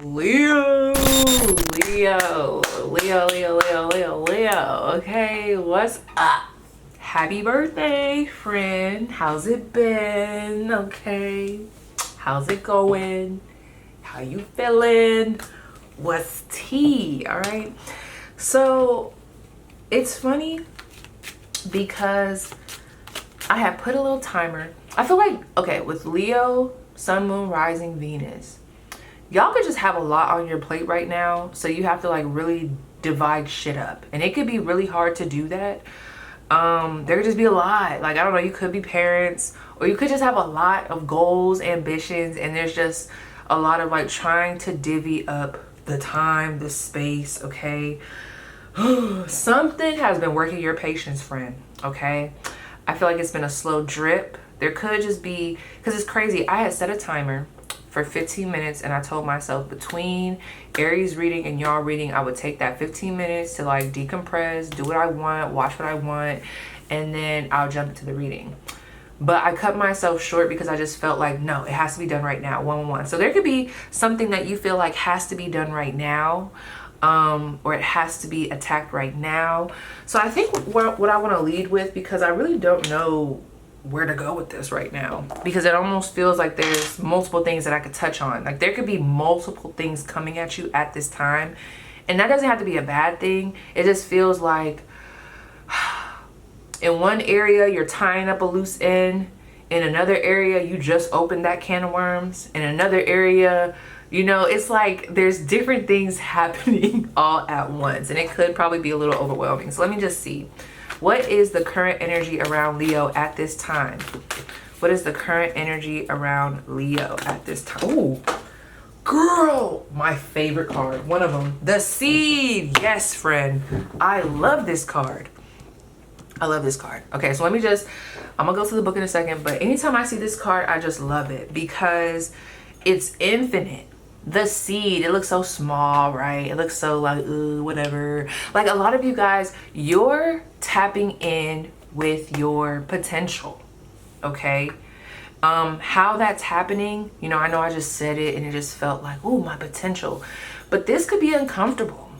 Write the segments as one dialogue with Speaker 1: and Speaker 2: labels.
Speaker 1: Leo, Leo, Leo, Leo, Leo, Leo, Leo. Okay, what's up? Happy birthday, friend. How's it been? Okay, how's it going? How you feeling? What's tea? All right. So it's funny because I have put a little timer. I feel like, okay, with Leo, Sun, Moon, Rising, Venus, y'all could just have a lot on your plate right now, so you have to like really divide shit up, and it could be really hard to do that. There could just be a lot, like, I don't know, you could be parents, or you could just have a lot of goals, ambitions, and there's just a lot of like trying to divvy up the time, the space. Okay. Something has been working your patience, friend. Okay, I feel like it's been a slow drip. There could just be, because it's crazy, I had set a timer for 15 minutes, and I told myself between Aries reading and y'all reading, I would take that 15 minutes to like decompress, do what I want, watch what I want, and then I'll jump into the reading. But I cut myself short because I just felt like, no, it has to be done right now, one. So there could be something that you feel like has to be done right now, or it has to be attacked right now. So I think what I want to lead with, because I really don't know where to go with this right now, because it almost feels like there's multiple things that I could touch on. Like there could be multiple things coming at you at this time, and that doesn't have to be a bad thing. It just feels like in one area you're tying up a loose end, in another area you just opened that can of worms, in another area, you know, it's like there's different things happening all at once, and it could probably be a little overwhelming. So let me just see. What is the current energy around Leo at this time? What is the current energy around Leo at this time? Ooh, girl, my favorite card. One of them, the Seed. Yes, friend. I love this card. I love this card. Okay, so let me just, I'm gonna go to the book in a second, but anytime I see this card, I just love it because it's infinite. The Seed, it looks so small, right? It looks so like, ooh, whatever. Like a lot of you guys, you're tapping in with your potential, okay? How that's happening, you know I just said it and it just felt like, ooh, my potential. But this could be uncomfortable,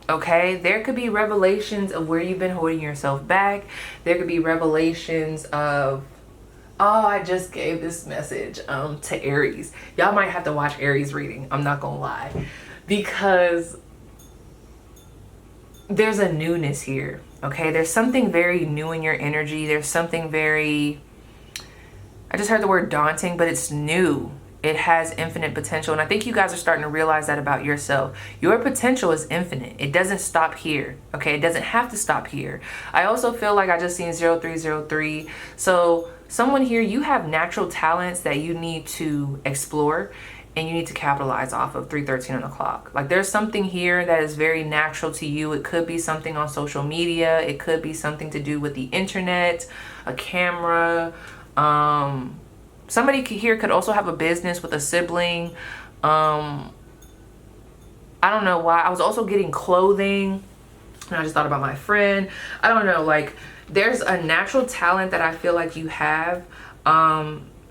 Speaker 1: okay? There could be revelations of where you've been holding yourself back. There could be revelations of, oh, I just gave this message to Aries. Y'all might have to watch Aries reading. I'm not gonna lie, because there's a newness here. Okay, there's something very new in your energy. There's something very, I just heard the word daunting, but it's new. It has infinite potential, and I think you guys are starting to realize that about yourself. Your potential is infinite. It doesn't stop here. Okay, it doesn't have to stop here. I also feel like I just seen 0303. So someone here, you have natural talents that you need to explore and you need to capitalize off of 313 on the clock. Like there's something here that is very natural to you. It could be something on social media. It could be something to do with the internet, a camera. Somebody here could also have a business with a sibling. I don't know why. I was also getting clothing, and I just thought about my friend. I don't know, like there's a natural talent that I feel like you have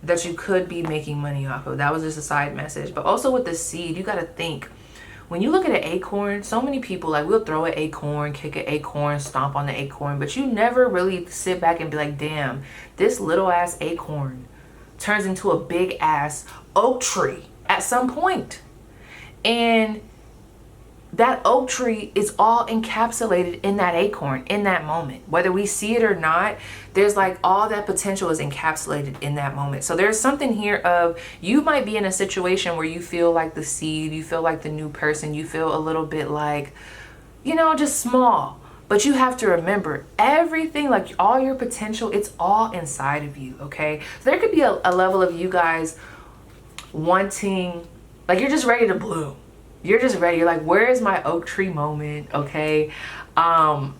Speaker 1: that you could be making money off of. That was just a side message. But also with the Seed, you got to think, when you look at an acorn, so many people, like, we'll throw an acorn, kick an acorn, stomp on the acorn, but you never really sit back and be like, damn, this little ass acorn turns into a big ass oak tree at some point. And that oak tree is all encapsulated in that acorn in that moment. Whether we see it or not, there's like all that potential is encapsulated in that moment. So there's something here of, you might be in a situation where you feel like the Seed, you feel like the new person, you feel a little bit like, you know, just small. But you have to remember, everything, like all your potential, it's all inside of you, okay? So there could be a level of you guys wanting, like you're just ready to bloom. You're just ready. You're like, where is my oak tree moment? Okay. I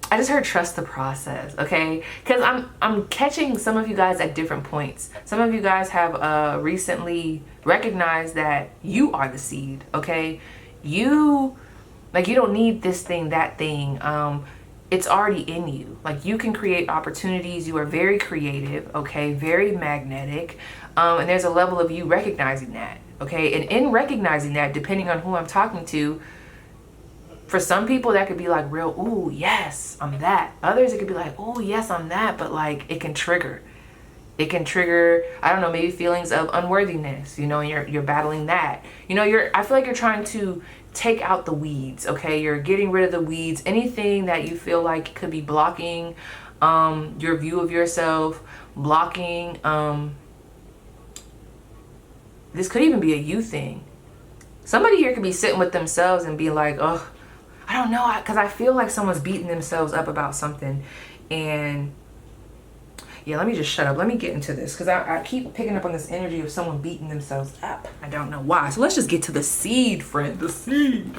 Speaker 1: just heard trust the process. Okay. Cause I'm catching some of you guys at different points. Some of you guys have recently recognized that you are the Seed. Okay. You don't need this thing, that thing. It's already in you. Like you can create opportunities. You are very creative. Okay. Very magnetic. And there's a level of you recognizing that. Okay, and in recognizing that, depending on who I'm talking to, for some people that could be like real, ooh, yes, I'm that. Others it could be like, ooh, yes, I'm that, but like it can trigger. It can trigger, I don't know, maybe feelings of unworthiness, you know, and you're battling that. You know, I feel like you're trying to take out the weeds, okay? You're getting rid of the weeds, anything that you feel like could be blocking your view of yourself, blocking, this could even be a you thing. Somebody here could be sitting with themselves and be like, oh, I don't know, because I feel like someone's beating themselves up about something. And yeah, let me just shut up. Let me get into this because I keep picking up on this energy of someone beating themselves up. I don't know why. So let's just get to the seed, friend. The seed.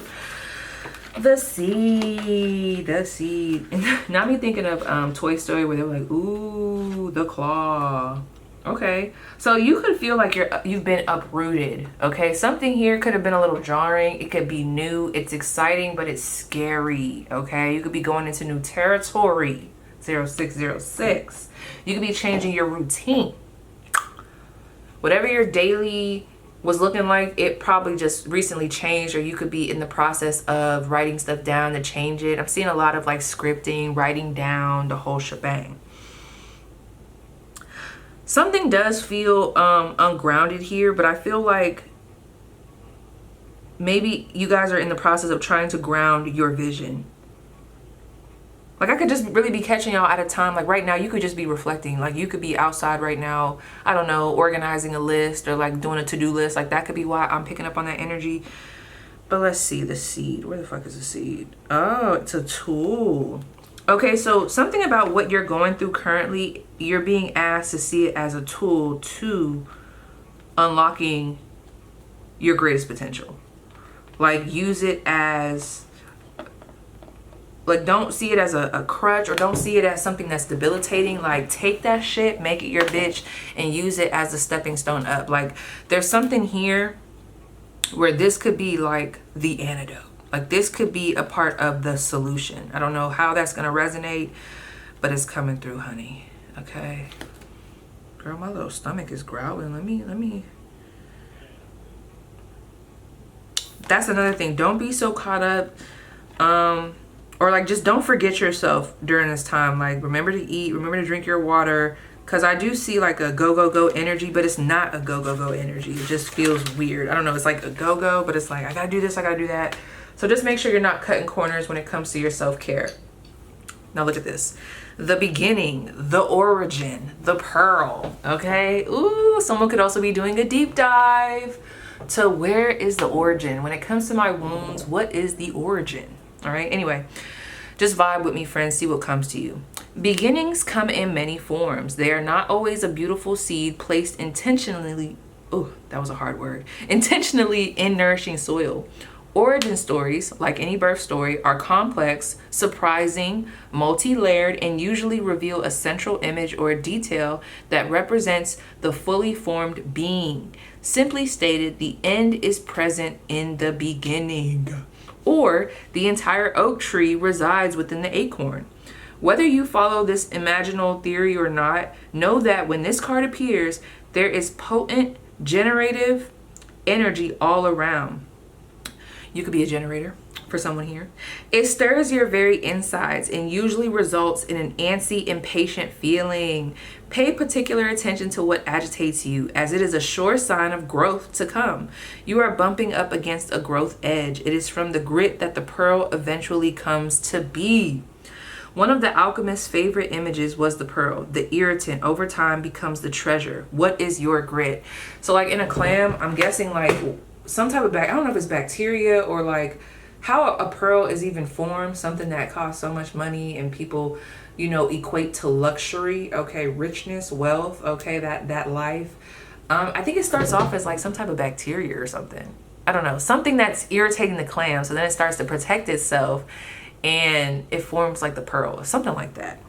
Speaker 1: The seed. The seed. Now me thinking of Toy Story where they're like, ooh, the claw. Okay. So you could feel like you've been uprooted. Okay. Something here could have been a little jarring. It could be new. It's exciting, but it's scary. Okay. You could be going into new territory. 0606. You could be changing your routine. Whatever your daily was looking like, it probably just recently changed, or you could be in the process of writing stuff down to change it. I'm seeing a lot of like scripting, writing down, the whole shebang. Something does feel ungrounded here, but I feel like maybe you guys are in the process of trying to ground your vision. Like I could just really be catching y'all at a time. Like right now, you could just be reflecting. Like you could be outside right now, I don't know, organizing a list or like doing a to-do list. Like that could be why I'm picking up on that energy. But let's see the seed. Where the fuck is the seed? Oh, it's a tool. Okay, so something about what you're going through currently, you're being asked to see it as a tool to unlocking your greatest potential. Like use it as... Like, don't see it as a crutch, or don't see it as something that's debilitating. Like, take that shit, make it your bitch, and use it as a stepping stone up. Like, there's something here where this could be, like, the antidote. Like, this could be a part of the solution. I don't know how that's going to resonate, but it's coming through, honey. Okay? Girl, my little stomach is growling. Let me... That's another thing. Don't be so caught up... Or like just don't forget yourself during this time. Like remember to eat, remember to drink your water. Cause I do see like a go energy, but it's not a go energy. It just feels weird. I don't know. It's like a go, but it's like, I gotta do this, I gotta do that. So just make sure you're not cutting corners when it comes to your self-care. Now look at this. The beginning, the origin, the pearl, okay? Ooh, someone could also be doing a deep dive to where is the origin? When it comes to my wounds, what is the origin? All right, anyway, just vibe with me, friends. See what comes to you. Beginnings come in many forms. They are not always a beautiful seed placed intentionally. Oh, that was a hard word. Intentionally in nourishing soil. Origin stories, like any birth story, are complex, surprising, multi-layered, and usually reveal a central image or detail that represents the fully formed being. Simply stated, the end is present in the beginning. Or the entire oak tree resides within the acorn. Whether you follow this imaginal theory or not, know that when this card appears, there is potent generative energy all around. You could be a generator for someone here. It stirs your very insides and usually results in an antsy, impatient feeling. Pay particular attention to what agitates you, as it is a sure sign of growth to come. You are bumping up against a growth edge. It is from the grit that the pearl eventually comes to be. One of the alchemist's favorite images was the pearl. The irritant over time becomes the treasure. What is your grit? So like in a clam, I'm guessing like some type of I don't know if it's bacteria or like how a pearl is even formed, something that costs so much money and people, you know, equate to luxury, okay, richness, wealth, okay, that life. I think it starts off as like some type of bacteria or something. I don't know, something that's irritating the clam, so then it starts to protect itself and it forms like the pearl, something like that.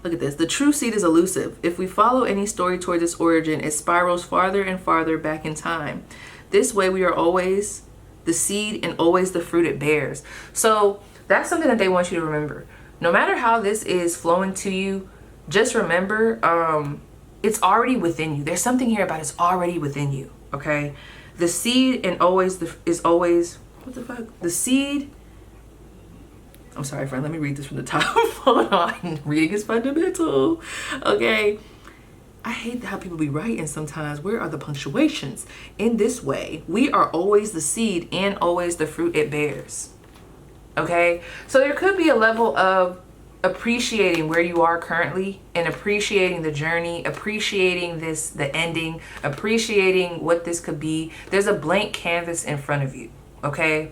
Speaker 1: Look at this. The true seed is elusive. If we follow any story toward this origin, it spirals farther and farther back in time. This way we are always the seed and always the fruit it bears. So that's something that they want you to remember. No matter how this is flowing to you, just remember it's already within you. There's something here about it's already within you. okay? The seed and always is always, what the fuck? The seed, I'm sorry, friend, let me read this from the top. Hold on, reading is fundamental, okay? I hate how people be writing sometimes. Where are the punctuations? In this way, we are always the seed and always the fruit it bears. Okay? So there could be a level of appreciating where you are currently and appreciating the journey, appreciating the ending, appreciating what this could be. There's a blank canvas in front of you. Okay?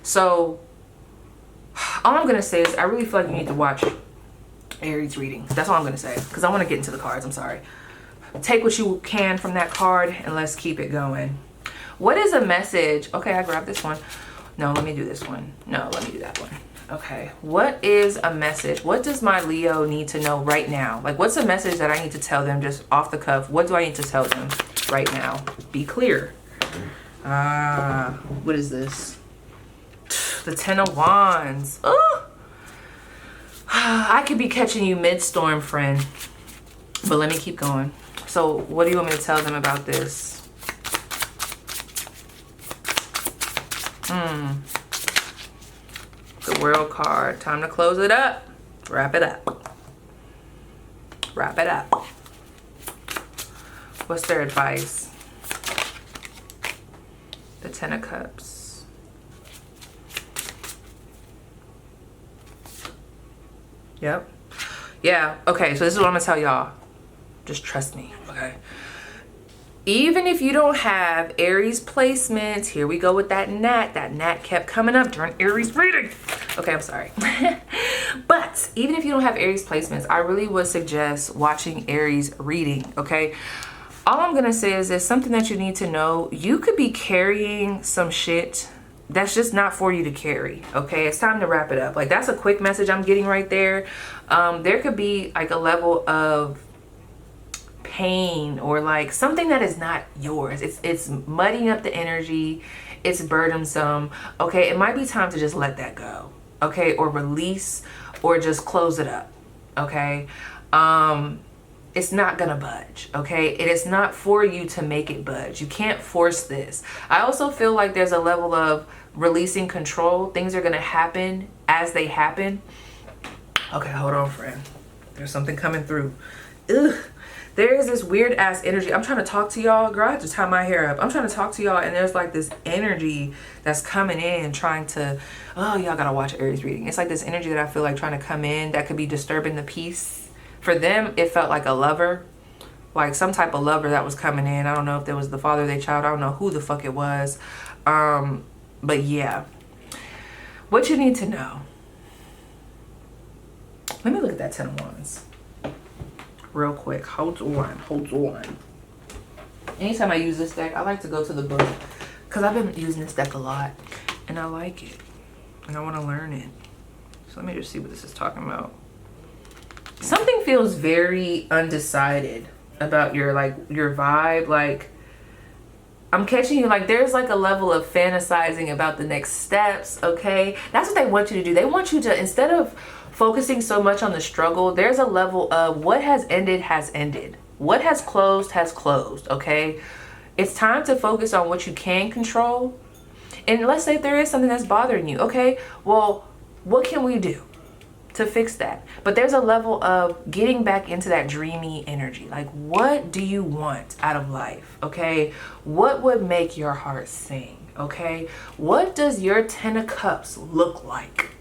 Speaker 1: So all I'm going to say is I really feel like you need to watch Aries reading. That's all I'm going to say, because I want to get into the cards. I'm sorry. Take what you can from that card and let's keep it going. What is a message? Okay, I grabbed this one. No, let me do this one. No, let me do that one. Okay, what is a message? What does my Leo need to know right now? Like, what's a message that I need to tell them just off the cuff? What do I need to tell them right now? Be clear. What is this? The 10 of Wands. Oh, I could be catching you mid-storm, friend. But let me keep going. So what do you want me to tell them about this? The World card. Time to close it up. Wrap it up. Wrap it up. What's their advice? The 10 of Cups. Yep. Yeah. Okay. So this is what I'm going to tell y'all. Just trust me. Okay. Even if you don't have Aries placements, here we go with that gnat. That gnat kept coming up during Aries reading. Okay, I'm sorry. But even if you don't have Aries placements, I really would suggest watching Aries reading, okay? All I'm going to say is there's something that you need to know. You could be carrying some shit that's just not for you to carry, okay? It's time to wrap it up. Like, that's a quick message I'm getting right there. There could be like a level of pain or like something that is not yours. It's muddying up the energy. It's burdensome. Okay, it might be time to just let that go. Okay, or release, or just close it up. Okay, it's not gonna budge. Okay, it is not for you to make it budge. You can't force this. I also feel like there's a level of releasing control. Things are gonna happen as they happen. Okay, hold on, friend. There's something coming through. Ugh. There's this weird ass energy. I'm trying to talk to y'all. Girl, I have to tie my hair up. I'm trying to talk to y'all, and there's like this energy that's coming in trying to, oh, y'all gotta watch Aries reading. It's like this energy that I feel like trying to come in that could be disturbing the peace. For them, it felt like a lover, like some type of lover that was coming in. I don't know if there was the father of their child. I don't know who the fuck it was. But yeah, what you need to know. Let me look at that 10 of Wands. Real quick. Hold on. Anytime I use this deck, I like to go to the book because I've been using this deck a lot and I like it and I want to learn it. So let me just see what this is talking about. Something feels very undecided about your vibe. Like, I'm catching you, like there's like a level of fantasizing about the next steps. Okay, that's what they want you to do. They want you to, instead of focusing so much on the struggle, there's a level of what has ended has ended. What has closed, okay? It's time to focus on what you can control. And let's say there is something that's bothering you, okay? Well, what can we do to fix that? But there's a level of getting back into that dreamy energy. Like, what do you want out of life, okay? What would make your heart sing, okay? What does your 10 of Cups look like?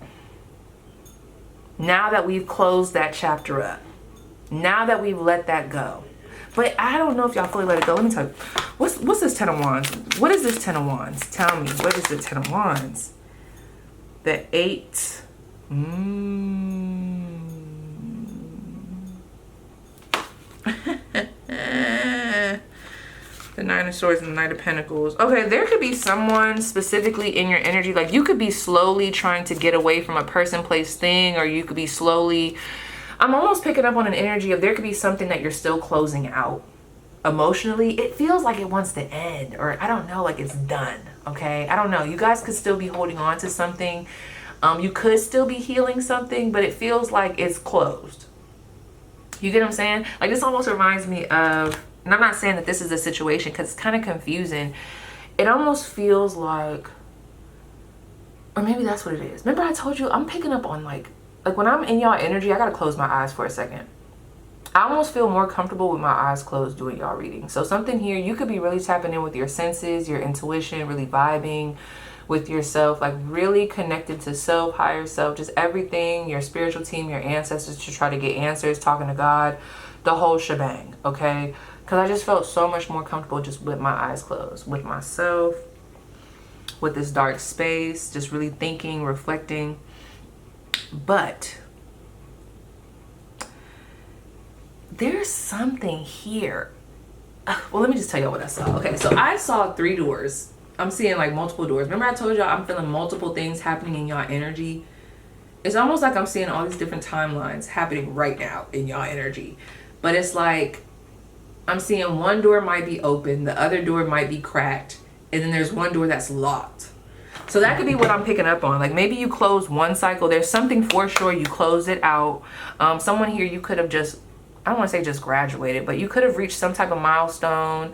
Speaker 1: Now that we've closed that chapter up, now that we've let that go. But I don't know if y'all fully let it go. Let me tell you, what's this 10 of Wands? What is this 10 of Wands? Tell me, what is the 10 of Wands? The 8. The 9 of Swords and the Knight of Pentacles. Okay, there could be someone specifically in your energy. Like, you could be slowly trying to get away from a person, place, thing, or you could be slowly, I'm almost picking up on an energy of there could be something that you're still closing out emotionally. It feels like it wants to end, or I don't know, like it's done. Okay, I don't know. You guys could still be holding on to something. You could still be healing something, but it feels like it's closed. You get what I'm saying? Like, this almost reminds me of and I'm not saying that this is the situation because it's kind of confusing. It almost feels like, or maybe that's what it is. Remember I told you I'm picking up on like when I'm in y'all energy, I gotta close my eyes for a second. I almost feel more comfortable with my eyes closed doing y'all reading. So something here, you could be really tapping in with your senses, your intuition, really vibing with yourself, like really connected to self, higher self, just everything, your spiritual team, your ancestors, to try to get answers, talking to God, the whole shebang, okay? Because I just felt so much more comfortable just with my eyes closed, with myself, with this dark space, just really thinking, reflecting. But there's something here. Well, let me just tell y'all what I saw. Okay, so I saw 3 doors. I'm seeing like multiple doors. Remember I told y'all I'm feeling multiple things happening in y'all energy? It's almost like I'm seeing all these different timelines happening right now in y'all energy. But it's like I'm seeing one door might be open, the other door might be cracked, and then there's one door that's locked. So that could be what I'm picking up on. Like maybe you closed one cycle. There's something for sure. You closed it out. Someone here, you could have just, I don't want to say just graduated, but you could have reached some type of milestone.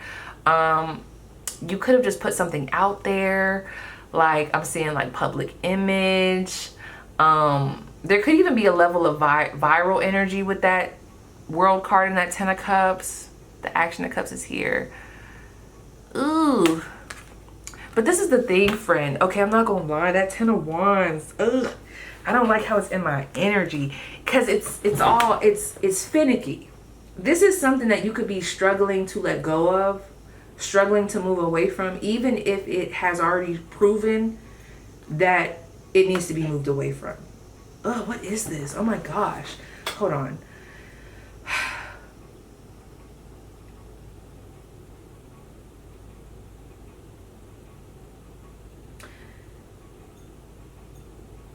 Speaker 1: You could have just put something out there. Like I'm seeing like public image. There could even be a level of viral energy with that world card and that 10 of cups. The action of cups is here. Ooh. But this is the thing, friend. Okay, I'm not gonna lie. That 10 of wands. Ugh. I don't like how it's in my energy. Because it's finicky. This is something that you could be struggling to let go of. Struggling to move away from. Even if it has already proven that it needs to be moved away from. Oh, what is this? Oh my gosh. Hold on.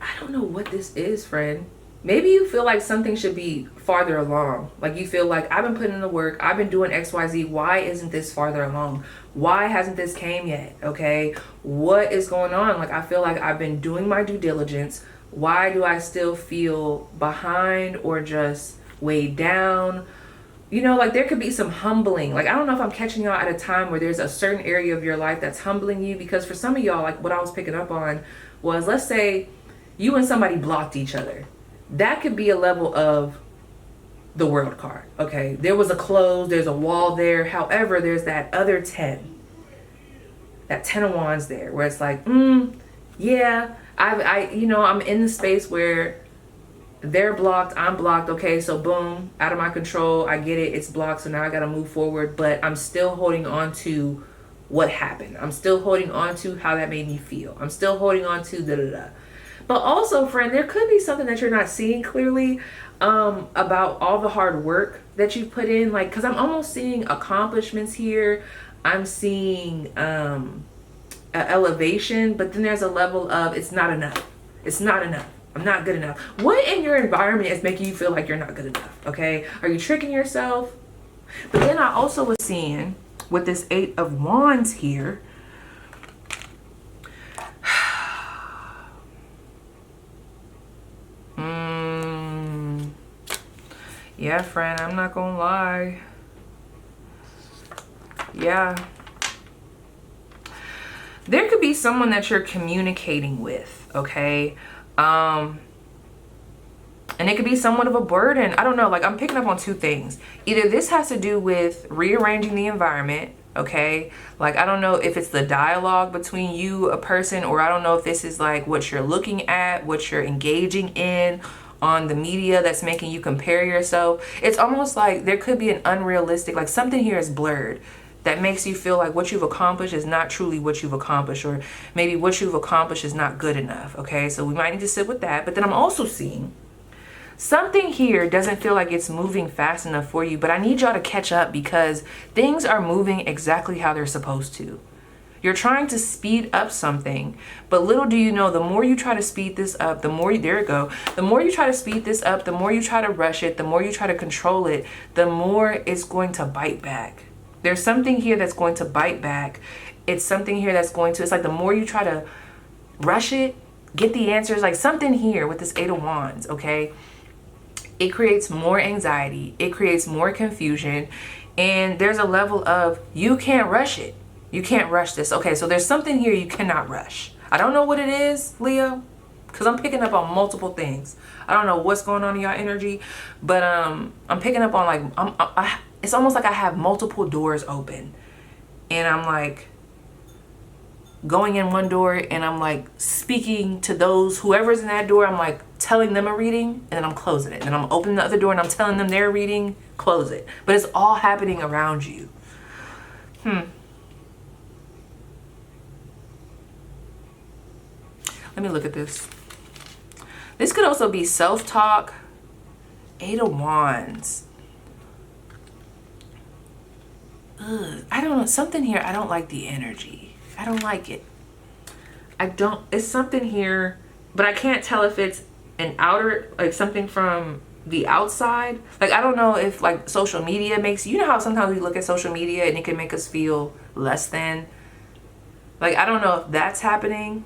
Speaker 1: I don't know what this is, friend. Maybe you feel like something should be farther along. Like you feel like I've been putting in the work. I've been doing XYZ. Why isn't this farther along? Why hasn't this came yet? Okay. What is going on? Like I feel like I've been doing my due diligence. Why do I still feel behind or just weighed down? You know, like there could be some humbling. Like I don't know if I'm catching y'all at a time where there's a certain area of your life that's humbling you. Because for some of y'all, like what I was picking up on was, let's say you and somebody blocked each other. That could be a level of the world card. Okay, there was a close, there's a wall there. However, there's that other 10, that 10 of wands there, where it's like, yeah, I'm in the space where they're blocked, I'm blocked. Okay, so boom, out of my control. I get it, it's blocked. So now I got to move forward, but I'm still holding on to what happened. I'm still holding on to how that made me feel. I'm still holding on to da-da-da. But also, friend, there could be something that you're not seeing clearly about all the hard work that you put in. Like, because I'm almost seeing accomplishments here. I'm seeing elevation, but then there's a level of it's not enough. It's not enough. I'm not good enough. What in your environment is making you feel like you're not good enough? Okay, are you tricking yourself? But then I also was seeing with this 8 of wands here, yeah, friend, I'm not gonna lie. Yeah. There could be someone that you're communicating with, okay? And it could be somewhat of a burden. I don't know, like I'm picking up on 2 things. Either this has to do with rearranging the environment, okay? Like I don't know if it's the dialogue between you, a person, or I don't know if this is like what you're looking at, what you're engaging in on the media that's making you compare yourself. It's almost like there could be an unrealistic, like something here is blurred that makes you feel like what you've accomplished is not truly what you've accomplished, or maybe what you've accomplished is not good enough. Okay, so we might need to sit with that. But then I'm also seeing something here doesn't feel like it's moving fast enough for you, but I need y'all to catch up because things are moving exactly how they're supposed to. You're trying to speed up something, but little do you know, the more you try to speed this up, the more, there you go, the more you try to speed this up, the more you try to rush it, the more you try to control it, the more it's going to bite back. There's something here that's going to bite back. It's something here that's going to, it's like the more you try to rush it, get the answers, like something here with this 8 of wands, okay? It creates more anxiety. It creates more confusion. And there's a level of, you can't rush it. You can't rush this. Okay, so there's something here you cannot rush. I don't know what it is, Leo, because I'm picking up on multiple things. I don't know what's going on in your energy, but I'm picking up on like, it's almost like I have multiple doors open. And I'm like going in one door and I'm like speaking to those, whoever's in that door, I'm like telling them a reading and then I'm closing it. And I'm opening the other door and I'm telling them their reading, close it. But it's all happening around you. Let me look at this. This could also be self-talk. 8 of Wands. Ugh, I don't know. Something here, I don't like the energy. I don't like it. It's something here, but I can't tell if it's an outer, like something from the outside. Like, I don't know if like social media makes, you know how sometimes we look at social media and it can make us feel less than. Like, I don't know if that's happening.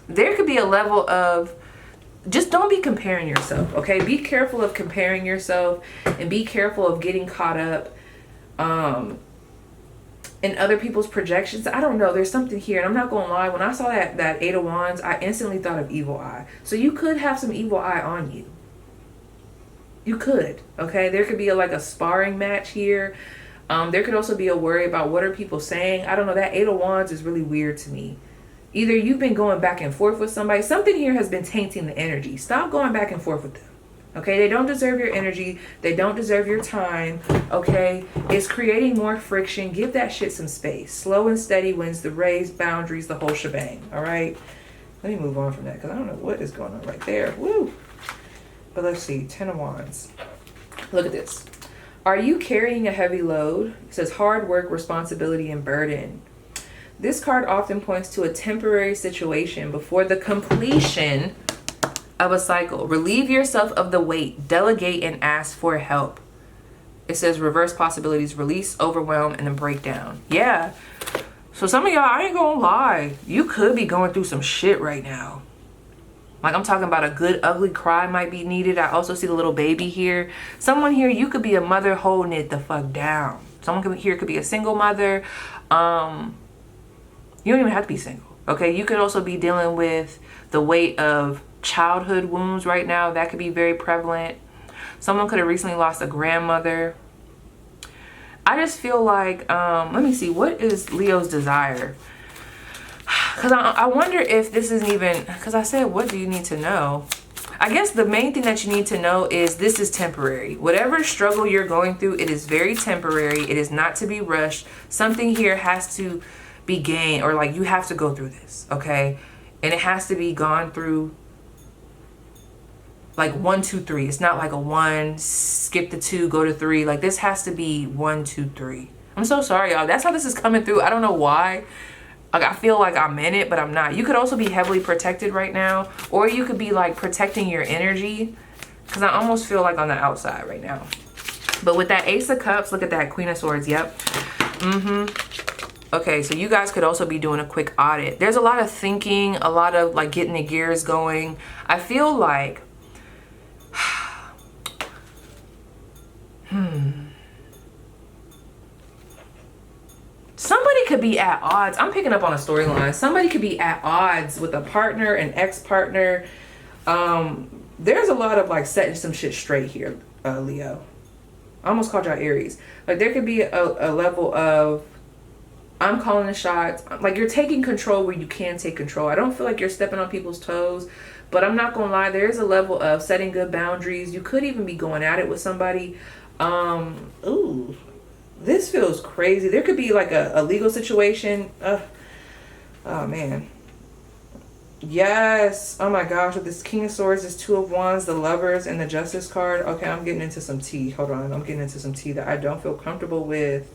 Speaker 1: There could be a level of, just don't be comparing yourself, okay? Be careful of comparing yourself and be careful of getting caught up in other people's projections. I don't know, there's something here, and I'm not gonna lie, when I saw that 8 of Wands, I instantly thought of evil eye. So you could have some evil eye on you. You could, okay? There could be like a sparring match here. There could also be a worry about what are people saying. I don't know, that 8 of Wands is really weird to me. Either you've been going back and forth with somebody. Something here has been tainting the energy. Stop going back and forth with them. Okay, they don't deserve your energy. They don't deserve your time. Okay, it's creating more friction. Give that shit some space. Slow and steady wins the race, boundaries, the whole shebang. All right, let me move on from that because I don't know what is going on right there. Woo. But let's see, 10 of Wands. Look at this. Are you carrying a heavy load? It says hard work, responsibility, and burden. This card often points to a temporary situation before the completion of a cycle. Relieve yourself of the weight, delegate, and ask for help. It says reverse possibilities, release, overwhelm, and then break down. Yeah. So some of y'all, I ain't gonna lie, you could be going through some shit right now. Like, I'm talking about a good ugly cry might be needed. I also see the little baby here. Someone here, you could be a mother holding it the fuck down. Someone here could be a single mother. You don't even have to be single, okay? You could also be dealing with the weight of childhood wounds right now. That could be very prevalent. Someone could have recently lost a grandmother. I just feel like, let me see, what is Leo's desire? Because I wonder if this isn't even, because I said, what do you need to know? I guess the main thing that you need to know is this is temporary. Whatever struggle you're going through, it is very temporary. It is not to be rushed. Something here has to be gained, or like you have to go through this, okay? And it has to be gone through like 1, 2, 3. It's not like a 1, skip the 2, go to 3. Like, this has to be 1, 2, 3. I'm so sorry, y'all. That's how this is coming through. I don't know why. Like, I feel like I'm in it, but I'm not. You could also be heavily protected right now, or you could be like protecting your energy, because I almost feel like on the outside right now. But with that Ace of Cups, look at that Queen of Swords. Yep. Okay, so you guys could also be doing a quick audit. There's a lot of thinking, a lot of like getting the gears going. I feel like, somebody could be at odds. I'm picking up on a storyline. Somebody could be at odds with a partner, an ex-partner. There's a lot of like setting some shit straight here, Leo. I almost called y'all Aries. Like, there could be a level of, I'm calling the shots. Like, you're taking control where you can take control. I don't feel like you're stepping on people's toes, but I'm not gonna lie, there is a level of setting good boundaries. You could even be going at it with somebody. Ooh, this feels crazy. There could be like a legal situation. Oh man. Yes. Oh my gosh, with this King of Swords, this 2 of Wands, the Lovers, and the Justice card. Okay, I'm getting into some tea. Hold on, I'm getting into some tea that I don't feel comfortable with.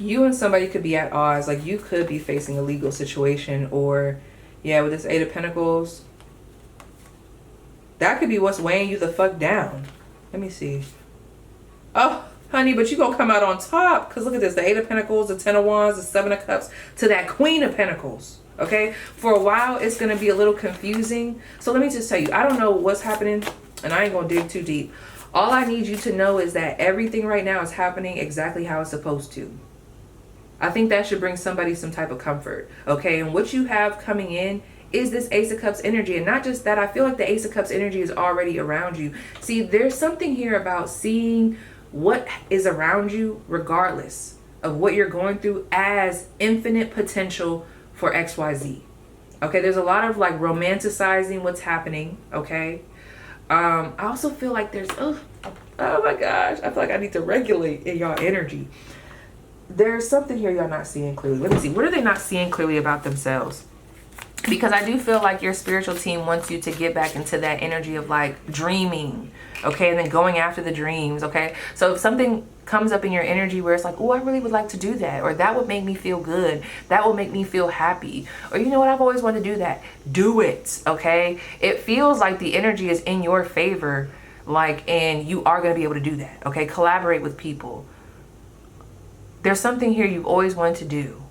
Speaker 1: You and somebody could be at odds. Like, you could be facing a legal situation, or yeah, with this 8 of Pentacles, that could be what's weighing you the fuck down. Let me see. Oh, honey, but you gonna come out on top, because look at this, the 8 of Pentacles, the 10 of Wands, the 7 of Cups, to that Queen of Pentacles. Okay, for a while it's gonna be a little confusing. So let me just tell you, I don't know what's happening, and I ain't gonna dig too deep. All I need you to know is that everything right now is happening exactly how it's supposed to. I think that should bring somebody some type of comfort, okay? And what you have coming in is this Ace of Cups energy. And not just that, I feel like the Ace of Cups energy is already around you. See, there's something here about seeing what is around you regardless of what you're going through as infinite potential for XYZ. Okay, there's a lot of like romanticizing what's happening, okay? I also feel like there's, oh my gosh, I feel like I need to regulate in y'all energy. There's something here y'all not seeing clearly. Let me see. What are they not seeing clearly about themselves? Because I do feel like your spiritual team wants you to get back into that energy of like dreaming, okay? And then going after the dreams, okay? So if something comes up in your energy where it's like, oh, I really would like to do that, or that would make me feel good, that will make me feel happy, or you know what, I've always wanted to do that, do it, okay? It feels like the energy is in your favor, like, and you are going to be able to do that, okay? Collaborate with people. There's something here you've always wanted to do.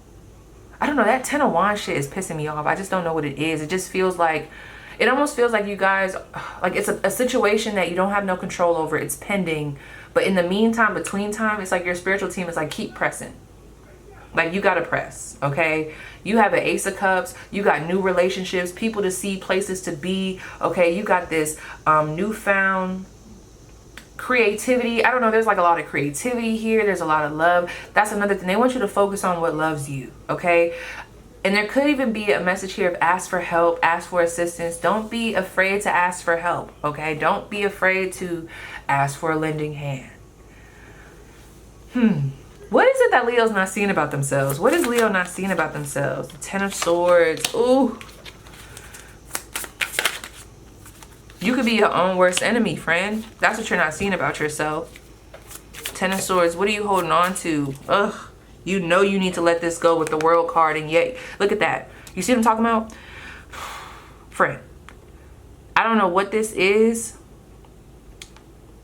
Speaker 1: I don't know, that 10 of Wands shit is pissing me off. I just don't know what it is. It just feels like, it almost feels like you guys, like it's a situation that you don't have no control over. It's pending. But in the meantime, between time, it's like your spiritual team is like, keep pressing. Like, you got to press, okay? You have an Ace of Cups. You got new relationships, people to see, places to be, okay? You got this newfound creativity. I don't know, there's like a lot of creativity here. There's a lot of love. That's another thing. They want you to focus on what loves you, okay? And there could even be a message here of ask for help, ask for assistance. Don't be afraid to ask for help, okay? Don't be afraid to ask for a lending hand. What is it that Leo's not seeing about themselves? What is Leo not seeing about themselves? The 10 of Swords. Ooh. You could be your own worst enemy, friend. That's what you're not seeing about yourself. 10 of Swords. What are you holding on to? Ugh. You know you need to let this go with the World card. And yet, look at that. You see what I'm talking about? Friend. I don't know what this is.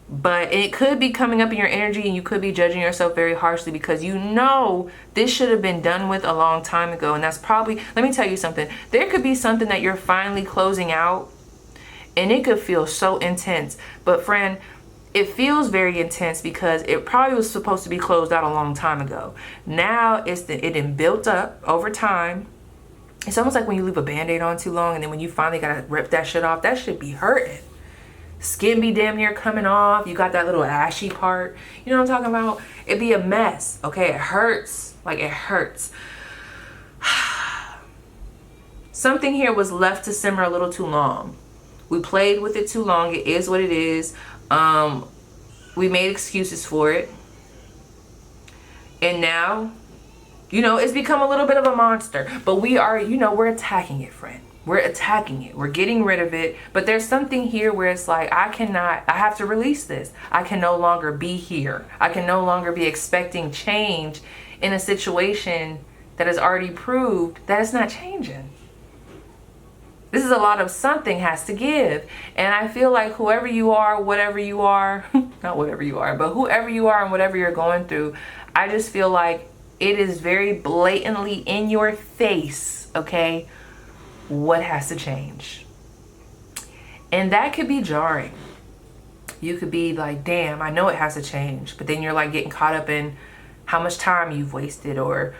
Speaker 1: But it could be coming up in your energy, and you could be judging yourself very harshly because you know this should have been done with a long time ago. And that's probably, let me tell you something. There could be something that you're finally closing out. And it could feel so intense. But friend, it feels very intense because it probably was supposed to be closed out a long time ago. Now it been built up over time. It's almost like when you leave a Band-Aid on too long, and then when you finally gotta rip that shit off, that shit be hurting. Skin be damn near coming off. You got that little ashy part. You know what I'm talking about? It'd be a mess. Okay, it hurts. Like, it hurts. Something here was left to simmer a little too long. We played with it too long. It is what it is. We made excuses for it. And now, you know, it's become a little bit of a monster. But we are, you know, we're attacking it, friend. We're attacking it. We're getting rid of it. But there's something here where it's like, I have to release this. I can no longer be here. I can no longer be expecting change in a situation that has already proved that it's not changing. This is a lot of something has to give. And I feel like whoever you are, whatever you are, not whatever you are, but whoever you are and whatever you're going through, I just feel like it is very blatantly in your face, okay, what has to change. And that could be jarring. You could be like, damn, I know it has to change. But then you're like getting caught up in how much time you've wasted, or,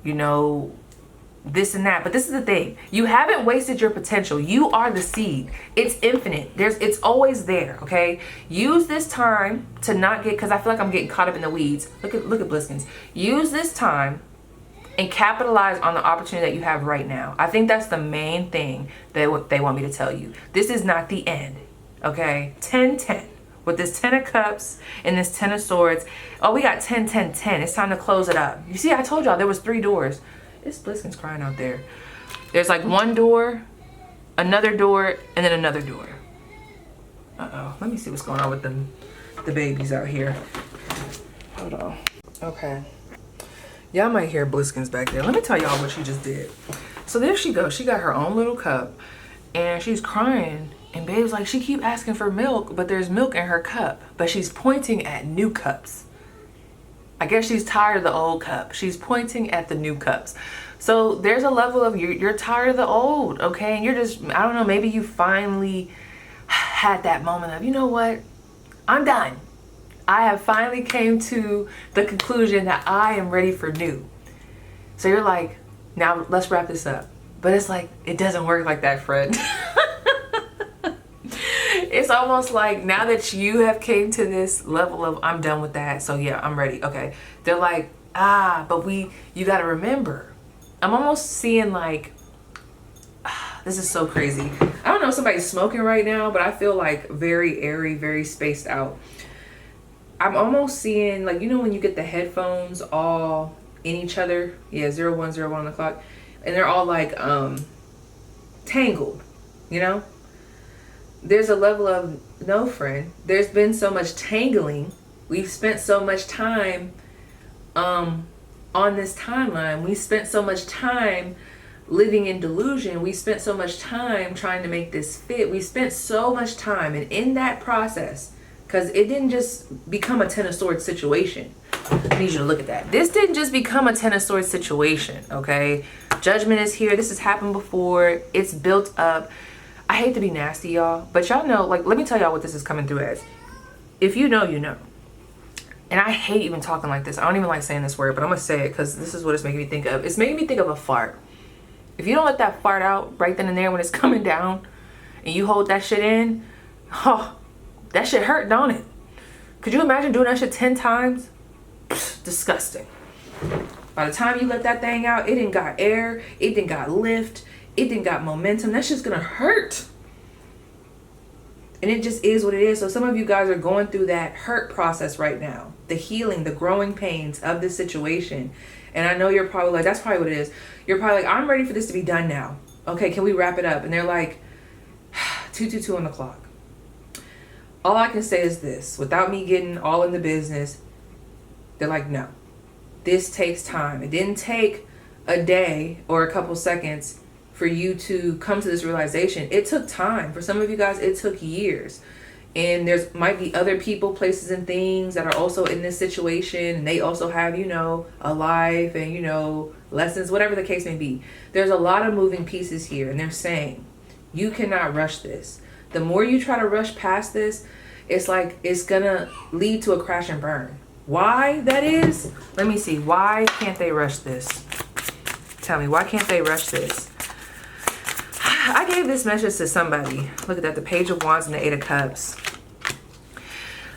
Speaker 1: you know, this and that. But this is the thing, you haven't wasted your potential. You are the seed. It's infinite. It's always there, okay? Use this time to not get, because I feel like I'm getting caught up in the weeds. Look at Bliskins. Use this time and capitalize on the opportunity that you have right now. I think that's the main thing that they want me to tell you. This is not the end, okay? 10-10 with this 10 of Cups and this 10 of Swords. Oh, we got 10-10-10. It's time to close it up. You see, I told y'all there was 3 doors. It's Bliskin's crying out there. There's like one door, another door, and then another door. Uh-oh. Let me see what's going on with the babies out here. Hold on. Okay. Y'all might hear Bliskin's back there. Let me tell y'all what she just did. So there she goes. She got her own little cup, and she's crying. And Babe's like, she keep asking for milk, but there's milk in her cup. But she's pointing at new cups. I guess she's tired of the old cup. She's pointing at the new cups. So there's a level of you're tired of the old, okay? And you're just, I don't know, maybe you finally had that moment of, you know what? I'm done. I have finally came to the conclusion that I am ready for new. So you're like, now let's wrap this up. But it's like, it doesn't work like that, friend. It's almost like now that you have came to this level of I'm done with that. So yeah, I'm ready. Okay. They're like, but you got to remember, I'm almost seeing like, this is so crazy. I don't know if somebody's smoking right now, but I feel like very airy, very spaced out. I'm almost seeing like, you know, when you get the headphones all in each other, yeah, 0101 on the clock, and they're all like tangled, you know? There's a level of, no, friend, there's been so much tangling. We've spent so much time on this timeline. We spent so much time living in delusion. We spent so much time trying to make this fit. We spent so much time, and in that process, because it didn't just become a Ten of Swords situation. I need you to look at that. This didn't just become a Ten of Swords situation, okay? Judgment is here. This has happened before. It's built up. I hate to be nasty, y'all, but y'all know, like, let me tell y'all what this is coming through as. If you know, you know. And I hate even talking like this. I don't even like saying this word, but I'm going to say it because this is what it's making me think of. It's making me think of a fart. If you don't let that fart out right then and there when it's coming down and you hold that shit in, oh, that shit hurt, don't it? Could you imagine doing that shit 10 times? Pfft, disgusting. By the time you let that thing out, it didn't got air, it didn't got lift, it didn't got momentum. That shit's gonna hurt. And it just is what it is. So some of you guys are going through that hurt process right now. The healing, the growing pains of this situation. And I know you're probably like, that's probably what it is. You're probably like, I'm ready for this to be done now. Okay, can we wrap it up? And they're like, 2:22 on the clock. All I can say is this, without me getting all in the business, they're like, no, this takes time. It didn't take a day or a couple seconds for you to come to this realization. It took time. For some of you guys, it took years. And there's might be other people, places, and things that are also in this situation. And they also have, you know, a life and, you know, lessons, whatever the case may be. There's a lot of moving pieces here. And they're saying, you cannot rush this. The more you try to rush past this, it's like it's gonna lead to a crash and burn. Why that is? Let me see. Why can't they rush this? Tell me, why can't they rush this? I gave this message to somebody. Look at that, the Page of Wands and the Eight of Cups.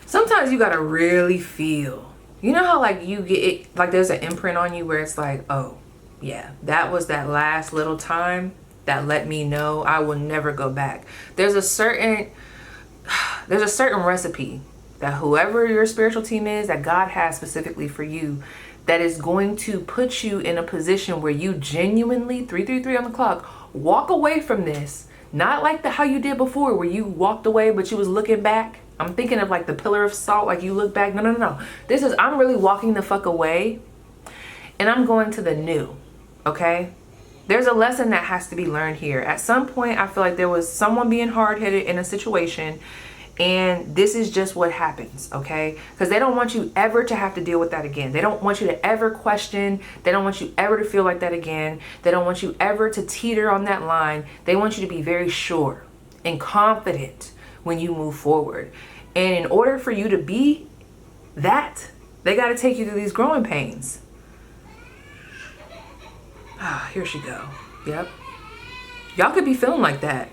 Speaker 1: Sometimes you gotta really feel. You know how like you get it, like there's an imprint on you where it's like, oh yeah, that was that last little time that let me know I will never go back. There's a certain recipe that whoever your spiritual team is, that God has specifically for you, that is going to put you in a position where you genuinely, 333 on the clock, walk away from this. Not like how you did before where you walked away but you was looking back. I'm thinking of like the pillar of salt, like you look back. No. This is, I'm really walking the fuck away and I'm going to the new, okay? There's a lesson that has to be learned here. At some point, I feel like there was someone being hard-headed in a situation, and this is just what happens, okay? Because they don't want you ever to have to deal with that again. They don't want you to ever question. They don't want you ever to feel like that again. They don't want you ever to teeter on that line. They want you to be very sure and confident when you move forward. And in order for you to be that, they got to take you through these growing pains. Ah, here she go. Yep. Y'all could be feeling like that.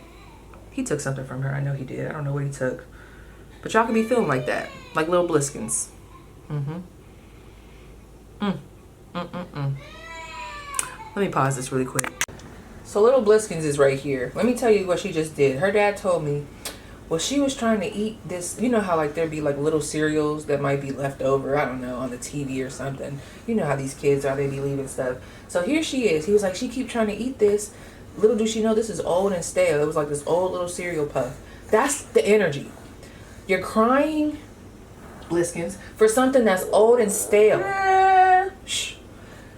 Speaker 1: He took something from her. I know he did. I don't know what he took. But y'all could be feeling like that. Like little bliskins. Let me pause this really quick. So little bliskins is right here. Let me tell you what she just did. Her dad told me, well, she was trying to eat this. You know how like there'd be like little cereals that might be left over, I don't know, on the TV or something. You know how these kids are, they be leaving stuff. So here she is. He was like, she keep trying to eat this. Little do she know this is old and stale. It was like this old little cereal puff. That's the energy. You're crying, bliskins, for something that's old and stale. Shh.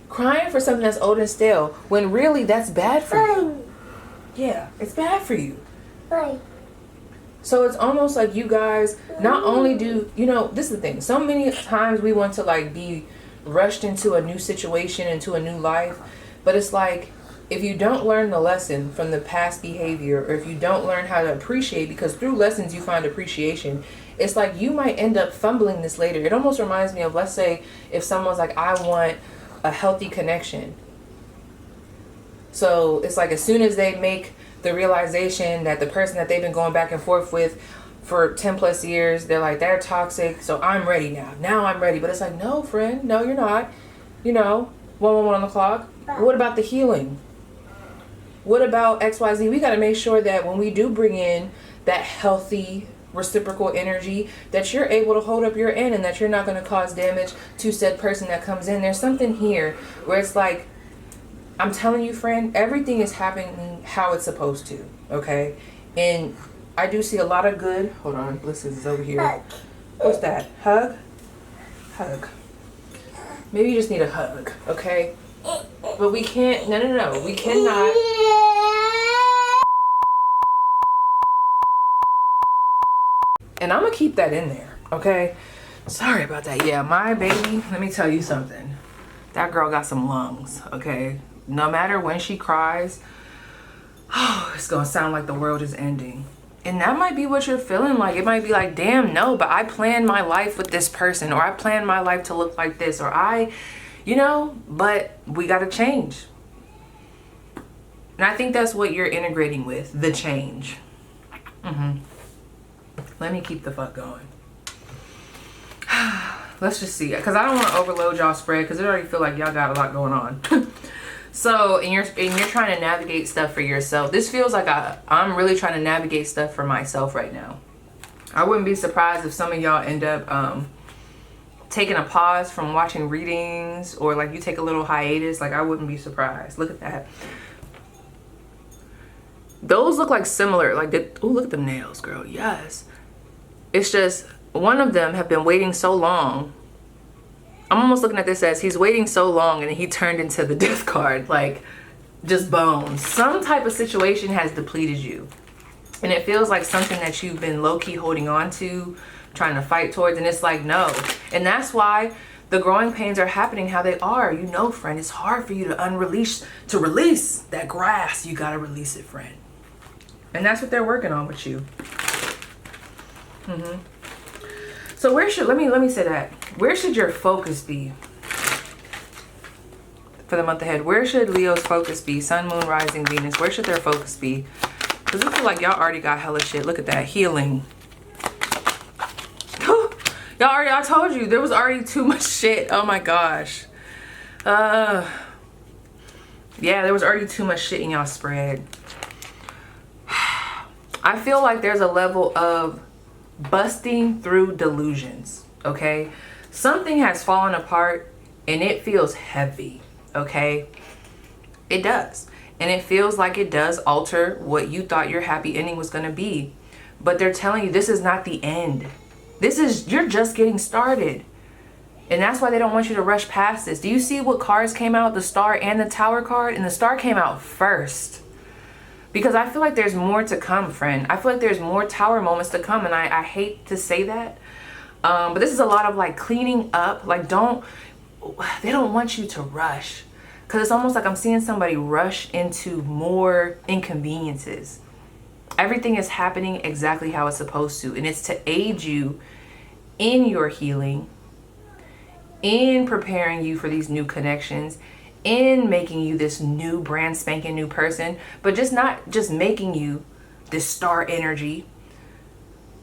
Speaker 1: Crying for something that's old and stale when really that's bad for you. Yeah, it's bad for you. So it's almost like you guys not only do, you know, this is the thing. So many times we want to like be rushed into a new situation, into a new life. But it's like, if you don't learn the lesson from the past behavior, or if you don't learn how to appreciate, because through lessons you find appreciation, it's like you might end up fumbling this later. It almost reminds me of, let's say, if someone's like, I want a healthy connection. So it's like as soon as they make the realization that the person that they've been going back and forth with for 10 plus years, they're like, they're toxic, so I'm ready now. Now I'm ready. But it's like, no, friend, no, you're not. You know, 111 on the clock. What about the healing? What about XYZ? We got to make sure that when we do bring in that healthy reciprocal energy, that you're able to hold up your end and that you're not going to cause damage to said person that comes in. There's something here where it's like, I'm telling you, friend, everything is happening how it's supposed to, okay? And I do see a lot of good. Hold on, listen, is over here.
Speaker 2: Hug.
Speaker 1: What's that? Hug? Hug. Maybe you just need a hug, okay? But we can't, no. We cannot. And I'm going to keep that in there, okay? Sorry about that. Yeah, my baby, let me tell you something. That girl got some lungs, okay? No matter when she cries, oh, it's going to sound like the world is ending. And that might be what you're feeling like. It might be like, damn, no, but I planned my life with this person, or I planned my life to look like this, or but we got to change. And I think that's what you're integrating with, the change. Let me keep the fuck going. Let's just see, because I don't want to overload y'all spread, because I already feel like y'all got a lot going on. So, and you're trying to navigate stuff for yourself. This feels like I'm really trying to navigate stuff for myself right now. I wouldn't be surprised if some of y'all end up taking a pause from watching readings, or like you take a little hiatus. Like, I wouldn't be surprised. Look at that. Those look like similar. Like, oh, look at them nails, girl. Yes. It's just one of them have been waiting so long. I'm almost looking at this as he's waiting so long and he turned into the death card, like just bones. Some type of situation has depleted you. And it feels like something that you've been low-key holding on to, trying to fight towards, and it's like, no. And that's why the growing pains are happening how they are. You know, friend, it's hard for you to release that grass. You gotta release it, friend. And that's what they're working on with you. So where should, let me say that. Where should your focus be for the month ahead? Where should Leo's focus be? Sun, moon, rising, Venus. Where should their focus be? Because I feel like y'all already got hella shit. Look at that. Healing. I told you, there was already too much shit. Oh my gosh. Yeah, there was already too much shit in y'all spread. I feel like there's a level of busting through delusions, okay? Something has fallen apart and it feels heavy, okay? It does. And it feels like it does alter what you thought your happy ending was going to be. But they're telling you this is not the end. You're just getting started. And that's why they don't want you to rush past this. Do you see what cards came out? The Star and the Tower card? And the Star came out first. Because I feel like there's more to come, friend. I feel like there's more Tower moments to come. And I hate to say that. But this is a lot of like cleaning up. Like they don't want you to rush. Because it's almost like I'm seeing somebody rush into more inconveniences. Everything is happening exactly how it's supposed to. And it's to aid you in your healing, in preparing you for these new connections, in making you this new brand spanking new person, but not just making you this star energy,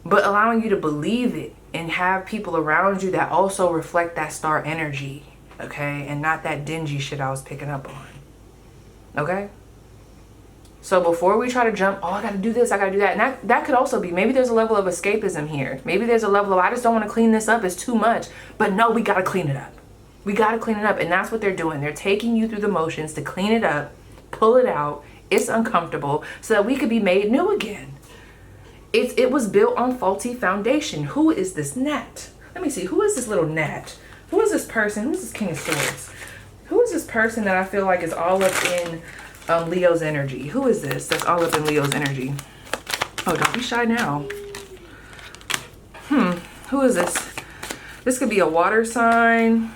Speaker 1: but allowing you to believe it and have people around you that also reflect that star energy, okay? And not that dingy shit I was picking up on, okay? So before we try to jump, oh, I gotta do this, I gotta do that. And that could also be, maybe there's a level of escapism here. Maybe there's a level of, I just don't wanna clean this up, it's too much. But no, we gotta clean it up. We gotta clean it up. And that's what they're doing. They're taking you through the motions to clean it up, pull it out. It's uncomfortable so that we could be made new again. It was built on faulty foundation. Who is this gnat? Let me see, who is this little gnat? Who is this person? Who is this King of Swords? Who is this person that I feel like is all up in Leo's energy? Who is this that's all up in Leo's energy? Oh, don't be shy now. Who is this? This could be a water sign.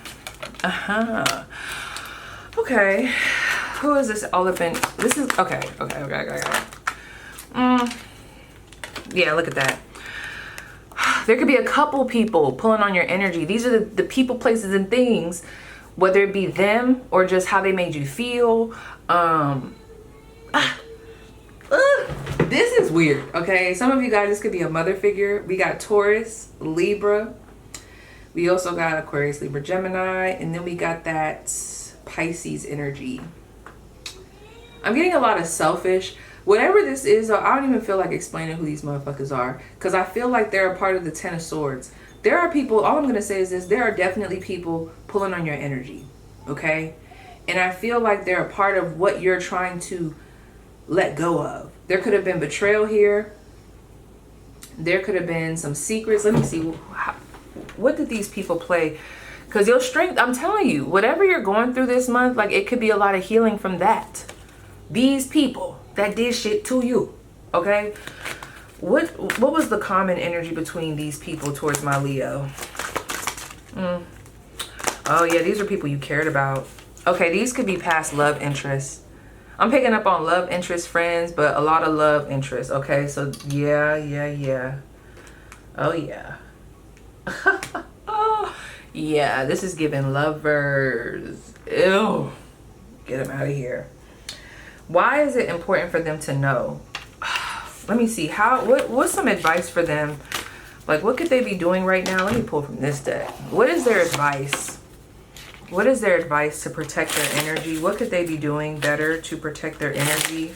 Speaker 1: Okay. Who is this all up in? This is okay. Yeah, look at that. There could be a couple people pulling on your energy. These are the people, places, and things, whether it be them or just how they made you feel. This is weird, okay? Some of you guys, this could be a mother figure. We got Taurus, Libra. We also got Aquarius, Libra, Gemini. And then we got that Pisces energy. I'm getting a lot of selfish. Whatever this is, I don't even feel like explaining who these motherfuckers are. Because I feel like they're a part of the Ten of Swords. There are people, all I'm going to say is this. There are definitely people pulling on your energy, okay? And I feel like they're a part of what you're trying to let go of. There could have been betrayal here. There could have been some secrets. Let me see. What did these people play? Because your strength, I'm telling you, whatever you're going through this month, like it could be a lot of healing from that. These people that did shit to you, okay? What was the common energy between these people towards my Leo? Oh yeah, these are people you cared about. Okay, these could be past love interests. I'm picking up on love interest, friends, but a lot of love interest. Okay, so yeah. Oh yeah. Oh yeah, this is giving lovers. Ew. Get them out of here. Why is it important for them to know? Let me see. What's some advice for them? Like, what could they be doing right now? Let me pull from this deck. What is their advice? What is their advice to protect their energy? What could they be doing better to protect their energy?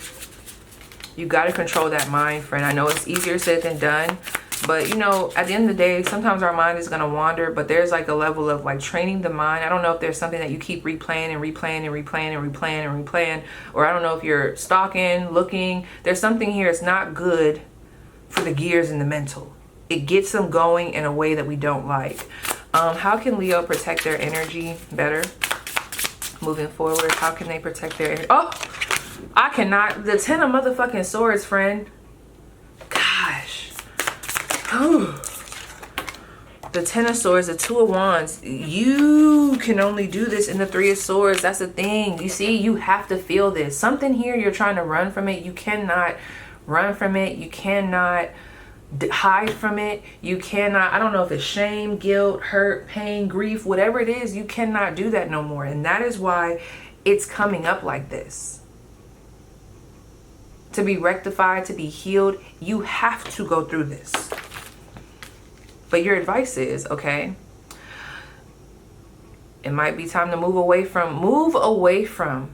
Speaker 1: You got to control that mind, friend. I know it's easier said than done. But, you know, at the end of the day, sometimes our mind is going to wander. But there's like a level of like training the mind. I don't know if there's something that you keep replaying and replaying and replaying and replaying and replaying. Or I don't know if you're stalking, looking. There's something here. It's not good for the gears and the mental. It gets them going in a way that we don't like. How can Leo protect their energy better moving forward? How can they protect their energy? Oh, I cannot. The Ten of motherfucking Swords, friend. Gosh. The Ten of Swords, the Two of Wands. You can only do this in the Three of Swords. That's the thing. You see, you have to feel this. Something here, you're trying to run from it. You cannot run from it. You cannot hide from it. You cannot, I don't know if it's shame, guilt, hurt, pain, grief, whatever it is, you cannot do that no more. And that is why it's coming up like this. To be rectified, to be healed, you have to go through this. But your advice is, okay, it might be time to move away from,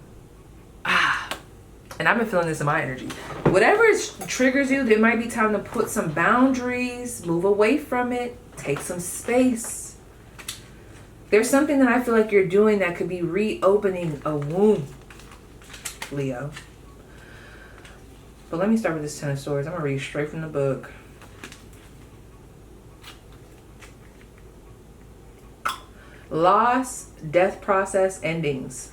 Speaker 1: and I've been feeling this in my energy. Whatever triggers you, there might be time to put some boundaries, move away from it, take some space. There's something that I feel like you're doing that could be reopening a wound, Leo. But let me start with this Ten of Swords. I'm going to read straight from the book. Loss, death process, endings.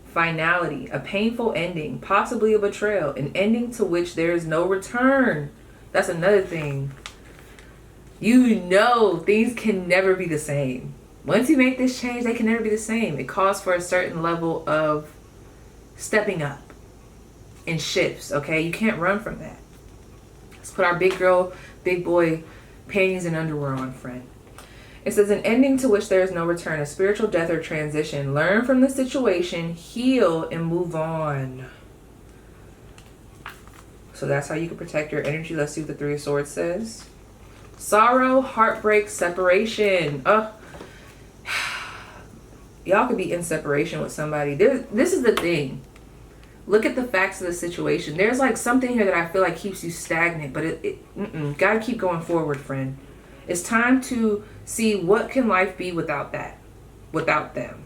Speaker 1: Finality, a painful ending, possibly a betrayal, an ending to which there is no return. That's another thing. You know things can never be the same. Once you make this change, they can never be the same. It calls for a certain level of stepping up and shifts, okay? You can't run from that. Let's put our big girl, big boy panties and underwear on, friend. It says an ending to which there is no return, a spiritual death or transition. Learn from the situation, heal, and move on. So that's how you can protect your energy. Let's see what the Three of Swords says. Sorrow, heartbreak, separation. Y'all could be in separation with somebody. This is the thing. Look at the facts of the situation. There's like something here that I feel like keeps you stagnant, but gotta keep going forward, friend. It's time to see what can life be without that, without them.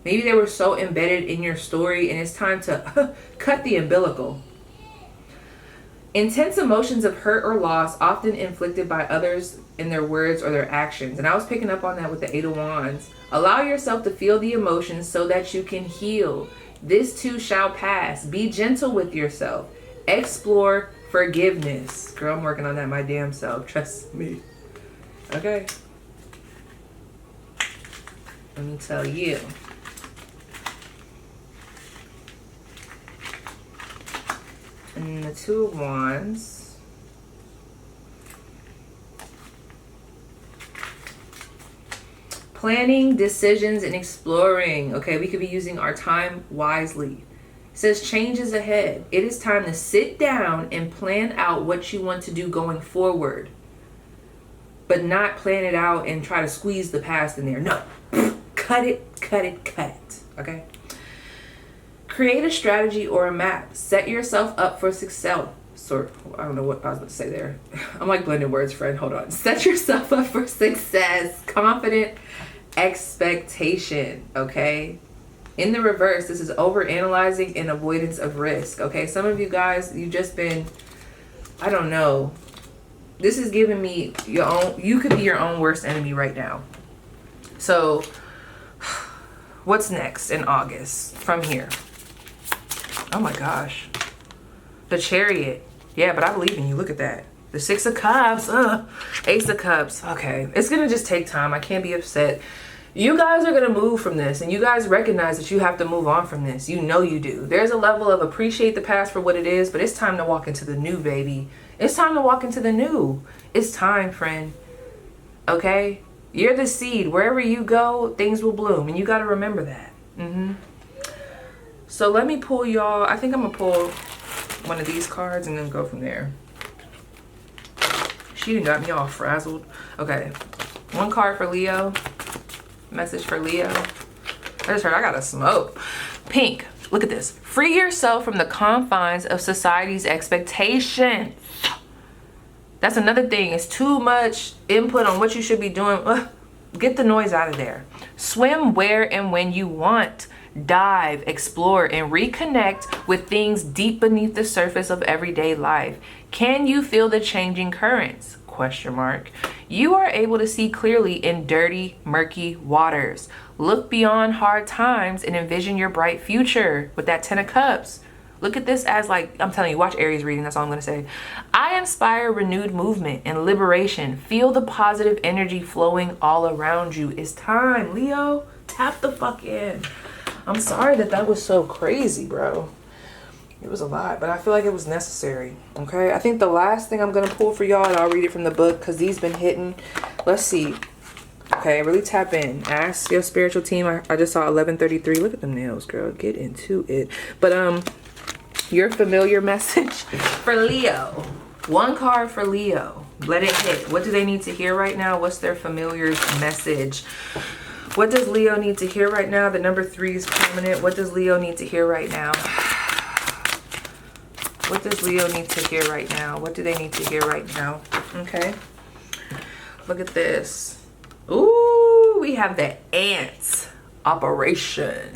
Speaker 1: Maybe they were so embedded in your story and it's time to cut the umbilical. Intense emotions of hurt or loss often inflicted by others in their words or their actions. And I was picking up on that with the Eight of Wands. Allow yourself to feel the emotions so that you can heal. This too shall pass. Be gentle with yourself. Explore forgiveness. Girl, I'm working on that my damn self. Trust me. Okay. Let me tell you. And the Two of Wands. Planning, decisions, and exploring. Okay, we could be using our time wisely. It says change is ahead. It is time to sit down and plan out what you want to do going forward. But not plan it out and try to squeeze the past in there. No. Cut it, cut it, cut it. Okay? Create a strategy or a map. Set yourself up for success. I don't know what I was about to say there. I'm like blending words, friend. Hold on. Set yourself up for success. Confident expectation. Okay? In the reverse, this is overanalyzing and avoidance of risk. Okay? Some of you guys, you've just been, I don't know. This is giving me your own, you could be your own worst enemy right now. So, what's next in August from here? Oh my gosh. The Chariot. Yeah, but I believe in you. Look at that. The Six of Cups. Ace of Cups. Okay. It's going to just take time. I can't be upset. You guys are going to move from this. And you guys recognize that you have to move on from this. You know you do. There's a level of appreciate the past for what it is. But it's time to walk into the new, baby. It's time to walk into the new. It's time, friend. Okay? You're the seed. Wherever you go, things will bloom. And you got to remember that. So let me pull y'all. I think I'm going to pull one of these cards and then go from there. She done got me all frazzled. Okay. One card for Leo. Message for Leo. I just heard I got to smoke. Pink. Look at this. Free yourself from the confines of society's expectations. That's another thing. It's too much input on what you should be doing. Get the noise out of there. Swim where and when you want. Dive, explore, and reconnect with things deep beneath the surface of everyday life. Can you feel the changing currents? Question mark. You are able to see clearly in dirty, murky waters. Look beyond hard times and envision your bright future with that 10 of Cups. Look at this as like, I'm telling you, watch Aries reading. That's all I'm going to say. I inspire renewed movement and liberation. Feel the positive energy flowing all around you. It's time, Leo. Tap the fuck in. I'm sorry that was so crazy, bro. It was a lot, but I feel like it was necessary. Okay, I think the last thing I'm going to pull for y'all, and I'll read it from the book because these been hitting. Let's see. Okay, really tap in. Ask your spiritual team. I just saw 1133. Look at them nails, girl. Get into it. But your familiar message for Leo. One card for Leo. Let it hit. What do they need to hear right now? What's their familiar message? What does Leo need to hear right now? The number 3 is prominent. What does Leo need to hear right now? What does Leo need to hear right now? What do they need to hear right now? Okay. Look at this. Ooh, we have the ants. Operation.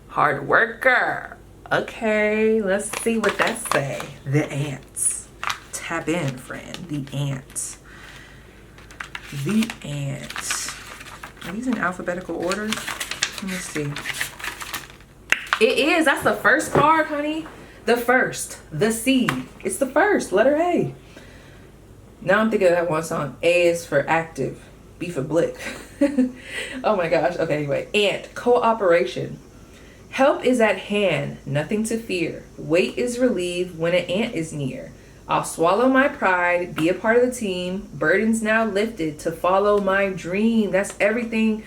Speaker 1: Hard worker. Okay, let's see what that say. The ants. Tap in, friend. The ants. The ants. Are these in alphabetical order? Let me see. It is. That's the first card, honey. The first. The seed. It's the first. Letter A. Now I'm thinking of that one song. A is for active. B for blick. Oh my gosh. Okay, anyway. Ant. Cooperation. Help is at hand. Nothing to fear. Weight is relieved when an ant is near. I'll swallow my pride, be a part of the team, burdens now lifted to follow my dream. That's everything,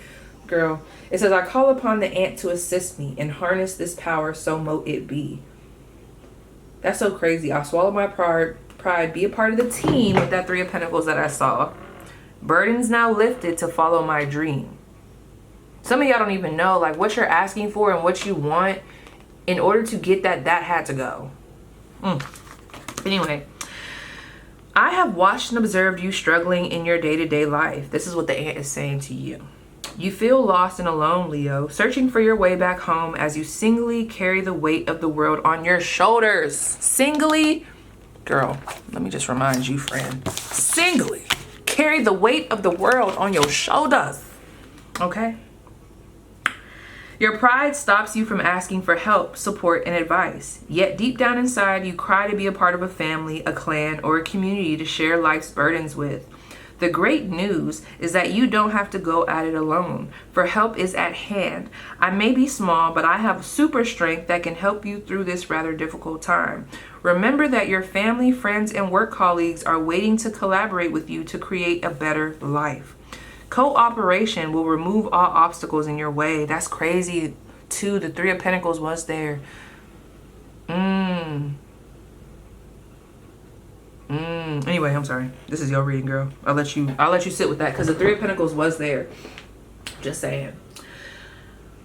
Speaker 1: girl. It says, I call upon the ant to assist me and harness this power, so mote it be. That's so crazy. I'll swallow my pride, be a part of the team with that 3 of Pentacles that I saw. Burdens now lifted to follow my dream. Some of y'all don't even know like what you're asking for and what you want in order to get that had to go. Anyway, I have watched and observed you struggling in your day-to-day life. This is what the ant is saying to you. You feel lost and alone, Leo, searching for your way back home as you singly carry the weight of the world on your shoulders. Singly, girl, let me just remind you, friend. Singly carry the weight of the world on your shoulders. Okay? Your pride stops you from asking for help, support, and advice. Yet deep down inside, you cry to be a part of a family, a clan, or a community to share life's burdens with. The great news is that you don't have to go at it alone, for help is at hand. I may be small, but I have super strength that can help you through this rather difficult time. Remember that your family, friends, and work colleagues are waiting to collaborate with you to create a better life. Cooperation will remove all obstacles in your way. That's crazy too. The Three of Pentacles was there. Anyway, I'm sorry. This is your reading, girl. I'll let you sit with that because the Three of Pentacles was there. Just saying.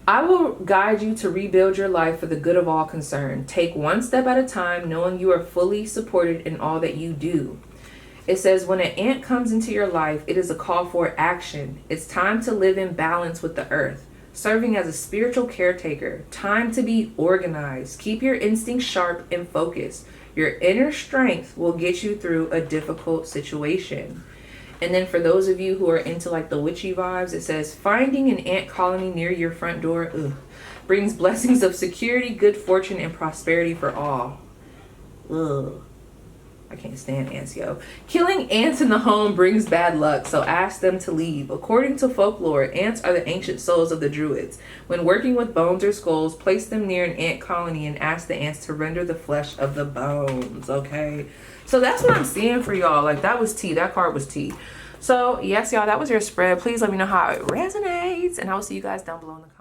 Speaker 1: I will guide you to rebuild your life for the good of all concerned. Take one step at a time, knowing you are fully supported in all that you do. It says, when an ant comes into your life, it is a call for action. It's time to live in balance with the earth, serving as a spiritual caretaker. Time to be organized. Keep your instincts sharp and focused. Your inner strength will get you through a difficult situation. And then for those of you who are into like the witchy vibes, it says, finding an ant colony near your front door brings blessings of security, good fortune, and prosperity for all. I can't stand ants, yo. Killing ants in the home brings bad luck, so ask them to leave. According to folklore, ants are the ancient souls of the druids. When working with bones or skulls, place them near an ant colony and ask the ants to render the flesh of the bones, okay? So that's what I'm seeing for y'all. Like, that was tea. That card was tea. So, yes, y'all, that was your spread. Please let me know how it resonates, and I will see you guys down below in the comments.